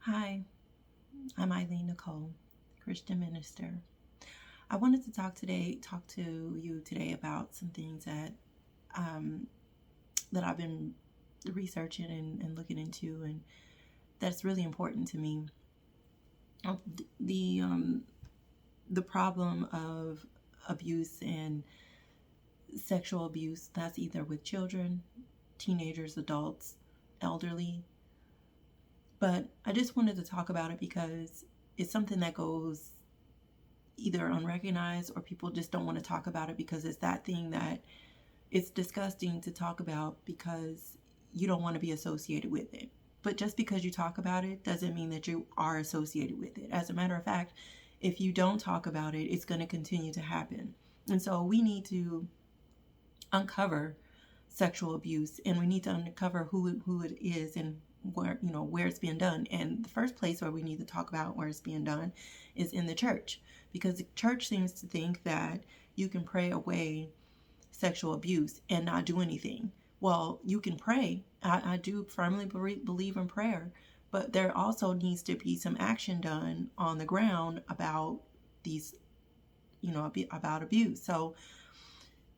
Hi, I'm Eileen Nicole, Christian minister. I wanted to talk to you today about some things um, that I've been researching and looking into, and that's really important to me. The the problem of abuse and sexual abuse, that's either with children, teenagers, adults, elderly. But I just wanted to talk about it because it's something that goes either unrecognized, or people just don't want to talk about it because it's that thing that it's disgusting to talk about because you don't want to be associated with it. But just because you talk about it doesn't mean that you are associated with it. As a matter of fact, if you don't talk about it, it's going to continue to happen. And so we need to uncover sexual abuse, and we need to uncover who it is and where it's being done. And the first place where we need to talk about where it's being done is in the church, because the church seems to think that you can pray away sexual abuse and not do anything. Well, you can pray. I do firmly believe in prayer, but there also needs to be some action done on the ground about these, about abuse. So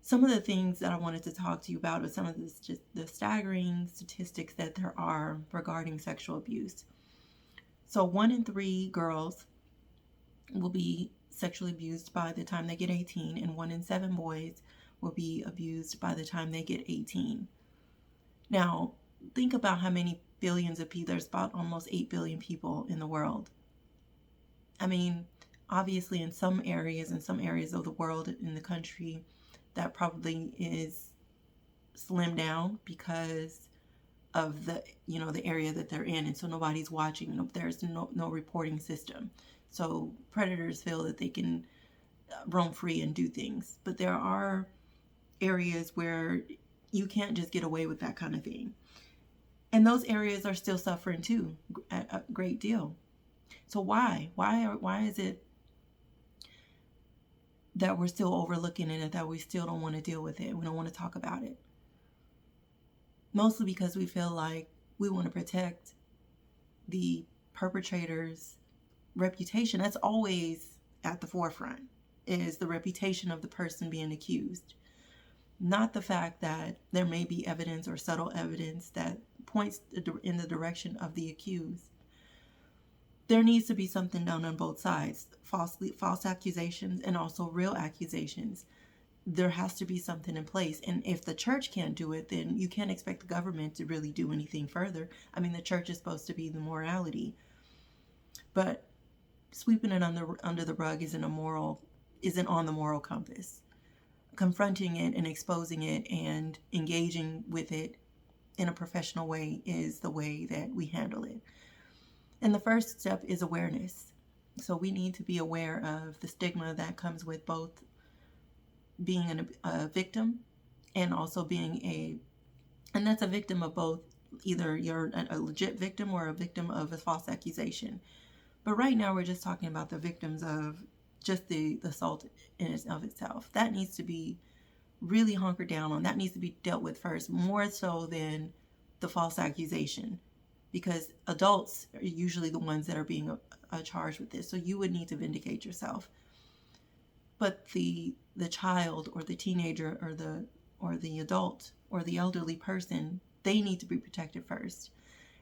some of the things that I wanted to talk to you about are some of this, just the staggering statistics that there are regarding sexual abuse. So 1 in 3 girls will be sexually abused by the time they get 18, and 1 in 7 boys will be abused by the time they get 18. Now, think about how many billions of people, there's about almost 8 billion people in the world. I mean, obviously in some areas of the world, in the country, that probably is slimmed down because of the area that they're in, and so nobody's watching. There's no reporting system, so predators feel that they can roam free and do things. But there are areas where you can't just get away with that kind of thing, and those areas are still suffering too, a great deal. So why is it that we're still overlooking it, and that we still don't want to deal with it? We don't want to talk about it, mostly because we feel like we want to protect the perpetrator's reputation. That's always at the forefront, is the reputation of the person being accused, not the fact that there may be evidence or subtle evidence that points in the direction of the accused. There needs to be something done on both sides, false accusations and also real accusations. There has to be something in place. And if the church can't do it, then you can't expect the government to really do anything further. I mean, the church is supposed to be the morality, but sweeping it under the rug isn't on the moral compass. Confronting it and exposing it and engaging with it in a professional way is the way that we handle it. And the first step is awareness. So we need to be aware of the stigma that comes with both being a victim and also and that's a victim of both. Either you're a legit victim or a victim of a false accusation. But right now we're just talking about the victims of just the assault in and of itself. That needs to be really hunkered down on. That needs to be dealt with first, more so than the false accusation, because adults are usually the ones that are being charged with this. So you would need to vindicate yourself. But the child or the teenager or the adult or the elderly person, they need to be protected first.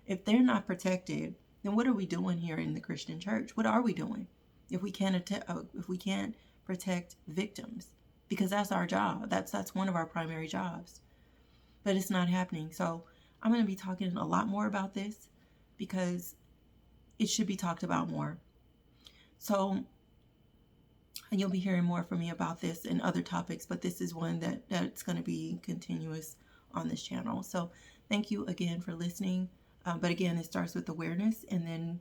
If they're not protected, then what are we doing here in the Christian church? What are we doing if we can't protect victims? Because that's our job. That's one of our primary jobs. But it's not happening. So I'm going to be talking a lot more about this because it should be talked about more. So, and you'll be hearing more from me about this and other topics, but this is one that's going to be continuous on this channel. So thank you again for listening. But again, it starts with awareness and then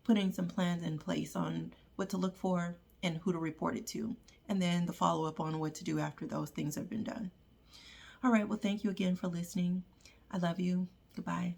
putting some plans in place on what to look for and who to report it to, and then the follow-up on what to do after those things have been done. All right, well, thank you again for listening. I love you. Goodbye.